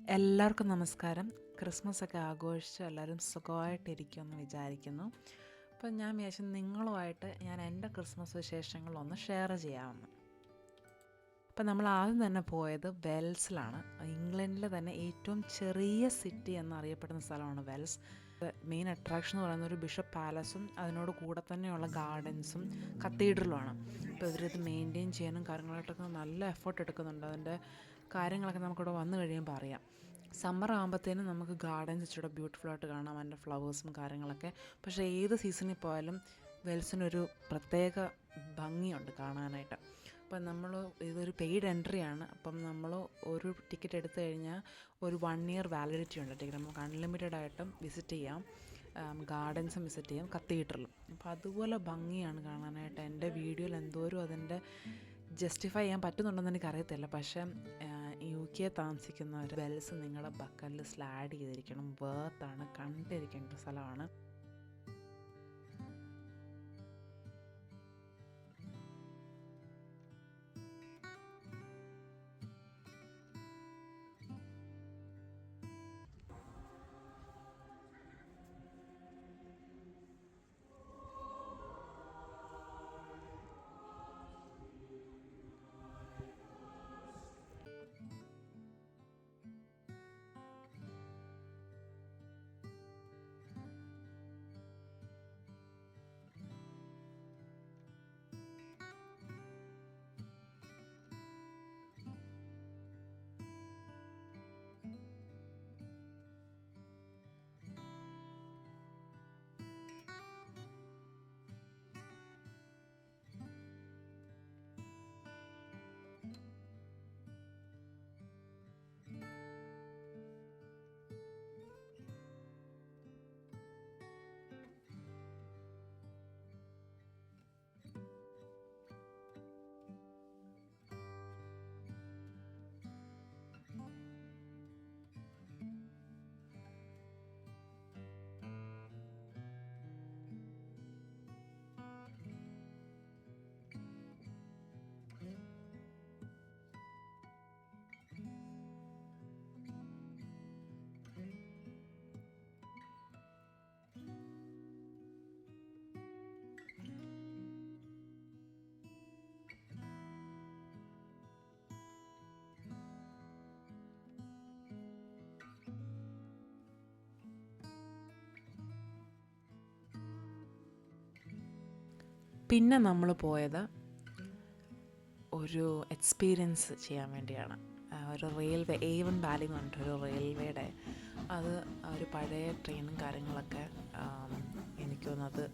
എല്ലാവർക്കും നമസ്കാരം. ക്രിസ്മസൊക്കെ ആഘോഷിച്ച് എല്ലാവരും സുഖമായിട്ടിരിക്കുമെന്ന് വിചാരിക്കുന്നു. അപ്പം ഞാൻ വിചാരിച്ചു നിങ്ങളുമായിട്ട് ഞാൻ എൻ്റെ ക്രിസ്മസ് വിശേഷങ്ങളൊന്ന് ഷെയർ ചെയ്യാമെന്ന്. അപ്പം നമ്മൾ ആദ്യം തന്നെ പോയത് വെൽസിലാണ്. ഇംഗ്ലണ്ടിൽ തന്നെ ഏറ്റവും ചെറിയ സിറ്റി എന്നറിയപ്പെടുന്ന സ്ഥലമാണ് വെൽസ്. മെയിൻ അട്രാക്ഷൻ എന്ന് പറയുന്നത് ഒരു ബിഷപ്പ് പാലസും അതിനോട് കൂടെ തന്നെയുള്ള ഗാർഡൻസും കത്തീഡ്രലുമാണ്. അപ്പോൾ ഇവരിത് മെയിൻറ്റെയിൻ ചെയ്യാനും കാര്യങ്ങളായിട്ടൊക്കെ നല്ല എഫേർട്ട് എടുക്കുന്നുണ്ട്. അതിൻ്റെ കാര്യങ്ങളൊക്കെ നമുക്കിവിടെ വന്നു കഴിയുമ്പോൾ അറിയാം. സമ്മർ ആകുമ്പോഴത്തേനും നമുക്ക് ഗാർഡൻസ് ഇച്ചിരി ബ്യൂട്ടിഫുള്ളായിട്ട് കാണാം, അതിൻ്റെ ഫ്ലവേഴ്സും കാര്യങ്ങളൊക്കെ. പക്ഷേ ഏത് സീസണിൽ പോയാലും വെൽസിനൊരു പ്രത്യേക ഭംഗിയുണ്ട് കാണാനായിട്ട്. അപ്പം നമ്മൾ ഇതൊരു പെയ്ഡ് എൻട്രിയാണ്. അപ്പം നമ്മൾ ഒരു ടിക്കറ്റ് എടുത്തു കഴിഞ്ഞാൽ ഒരു 1 ഇയർ വാലിഡിറ്റി ഉണ്ട് ടിക്കറ്റ്. നമുക്ക് അൺലിമിറ്റഡ് ആയിട്ടും വിസിറ്റ് ചെയ്യാം, ഗാർഡൻസും വിസിറ്റ് ചെയ്യാം, കത്തീഡ്രലും. അപ്പോൾ അതുപോലെ ഭംഗിയാണ് കാണാനായിട്ട്. എൻ്റെ വീഡിയോയിൽ എന്തോരം അതിൻ്റെ ജസ്റ്റിഫൈ ചെയ്യാൻ പറ്റുന്നുണ്ടെന്ന് എനിക്കറിയത്തില്ല. പക്ഷേ UK താമസിക്കുന്നവർ വെൽസ് നിങ്ങളുടെ ബക്കറ്റ് ലിസ്റ്റിൽ ആഡ് ചെയ്തിരിക്കണം. വേർത്താണ്, കണ്ടിരിക്കേണ്ട സ്ഥലമാണ്. പിന്നെ നമ്മൾ പോയത് ഒരു എക്സ്പീരിയൻസ് ചെയ്യാൻ വേണ്ടിയാണ്. ഒരു റെയിൽവേ A1 വാലി എന്ന് പറഞ്ഞിട്ടൊരു റെയിൽവേയുടെ അത് ഒരു പഴയ ട്രെയിനും കാര്യങ്ങളൊക്കെ എനിക്ക് തോന്നുന്നത്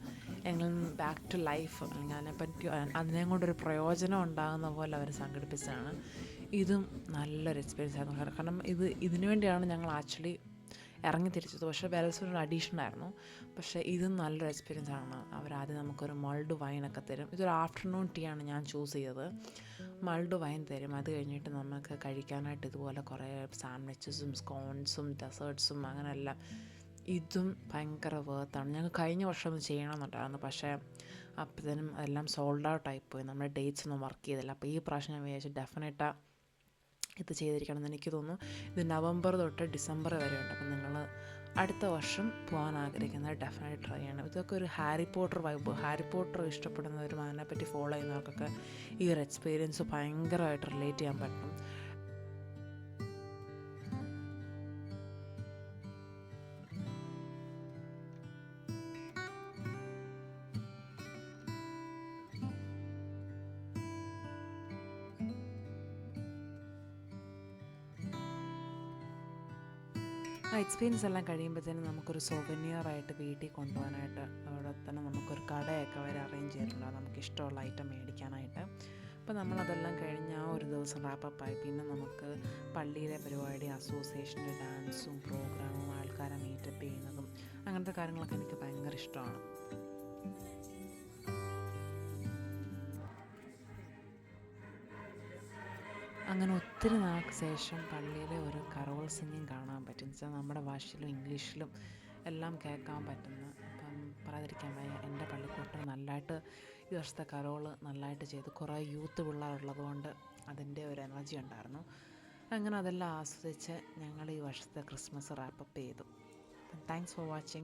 എങ്കിലും ബാക്ക് ടു ലൈഫ്, അല്ലെങ്കിൽ അതിനെപ്പറ്റി അതിനെ കൊണ്ടൊരു പ്രയോജനം ഉണ്ടാകുന്ന പോലെ അവർ സംഘടിപ്പിച്ചതാണ്. ഇതും നല്ലൊരു എക്സ്പീരിയൻസ് ആയിരുന്നു. കാരണം ഇതിനു വേണ്ടിയാണ് ഞങ്ങൾ ആക്ച്വലി ഇറങ്ങി തിരിച്ചത്. പക്ഷേ വെൽസിനൊരു അഡീഷൻ ആയിരുന്നു. പക്ഷേ ഇതും നല്ലൊരു എക്സ്പീരിയൻസ് ആണ്. അവരാദ്യം നമുക്കൊരു മൾഡ് വൈനൊക്കെ തരും. ഇതൊരു ആഫ്റ്റർനൂൺ ടീ ആണ് ഞാൻ ചൂസ് ചെയ്തത്. മൾഡ് വൈൻ തരും. അത് കഴിഞ്ഞിട്ട് നമുക്ക് കഴിക്കാനായിട്ട് ഇതുപോലെ കുറേ സാൻഡ്വിച്ചസും സ്കോൺസും ഡെസേർട്ട്സും അങ്ങനെയെല്ലാം. ഇതും ഭയങ്കര വേർത്താണ്. ഞങ്ങൾ കഴിഞ്ഞ വർഷം ഇത് ചെയ്യണമെന്നുണ്ടായിരുന്നു. പക്ഷേ അപ്പോഴത്തേനും എല്ലാം സോൾഡ് ഔട്ട് ആയിപ്പോയി. നമ്മുടെ ഡേറ്റ്സ് ഒന്നും വർക്ക് ചെയ്തില്ല. അപ്പോൾ ഈ പ്രാവശ്യം ഞാൻ വിചാരിച്ചു ഡെഫിനറ്റാണ് ഇത് ചെയ്തിരിക്കണം എന്ന്. എനിക്ക് തോന്നുന്നു ഇത് നവംബർ തൊട്ട് ഡിസംബർ വരെ ഉണ്ട്. അപ്പം നിങ്ങൾ അടുത്ത വർഷം പോകാൻ ആഗ്രഹിക്കുന്നത് ഡെഫിനറ്റ് ട്രൈ ചെയ്യണം. ഇതൊക്കെ ഒരു Harry Potter vibe. Harry Potter ഇഷ്ടപ്പെടുന്നവരും അതിനെപ്പറ്റി ഫോളോ ചെയ്യുന്നവർക്കൊക്കെ ഈ ഒരു എക്സ്പീരിയൻസ് ഭയങ്കരമായിട്ട് റിലേറ്റ് ചെയ്യാൻ പറ്റും. ആ എക്സ്പീരിയൻസ് എല്ലാം കഴിയുമ്പോഴത്തേനും നമുക്കൊരു സൊവനിയറായിട്ട് വീട്ടിൽ കൊണ്ടുപോകാനായിട്ട് അവിടെ തന്നെ നമുക്കൊരു കടയൊക്കെ അവർ അറേഞ്ച് ചെയ്തിട്ടുണ്ട്, നമുക്കിഷ്ടമുള്ള ഐറ്റം മേടിക്കാനായിട്ട്. അപ്പോൾ നമ്മളതെല്ലാം കഴിഞ്ഞ് ആ ഒരു ദിവസം റാപ്പപ്പായി. പിന്നെ നമുക്ക് പള്ളിയിലെ പരിപാടി, അസോസിയേഷൻ്റെ ഡാൻസും പ്രോഗ്രാമും ആൾക്കാരെ മീറ്റപ്പ് ചെയ്യുന്നതും അങ്ങനത്തെ കാര്യങ്ങളൊക്കെ എനിക്ക് ഭയങ്കര ഇഷ്ടമാണ്. അങ്ങനെ ഒത്തിരി നാൾക്ക് ശേഷം പള്ളിയിലെ ഒരു കരോൾ സിംഗിങ് കാണാൻ പറ്റും. വെച്ചാൽ നമ്മുടെ ഭാഷയിലും ഇംഗ്ലീഷിലും എല്ലാം കേൾക്കാൻ പറ്റുന്ന. അപ്പം പറയാതിരിക്കാൻ വയ്യ, എൻ്റെ പള്ളിക്കൂട്ടം നല്ലതായിട്ട് ഈ വർഷത്തെ കരോൾ നല്ലതായിട്ട് ചെയ്തു. കുറേ യൂത്ത് പിള്ളേരുള്ളത് കൊണ്ട് അതിൻ്റെ ഒരു എനർജി ഉണ്ടായിരുന്നു. അങ്ങനെ അതെല്ലാം ആസ്വദിച്ച് ഞങ്ങൾ ഈ വർഷത്തെ ക്രിസ്മസ് റാപ്പപ്പ് ചെയ്തു. Thanks for watching.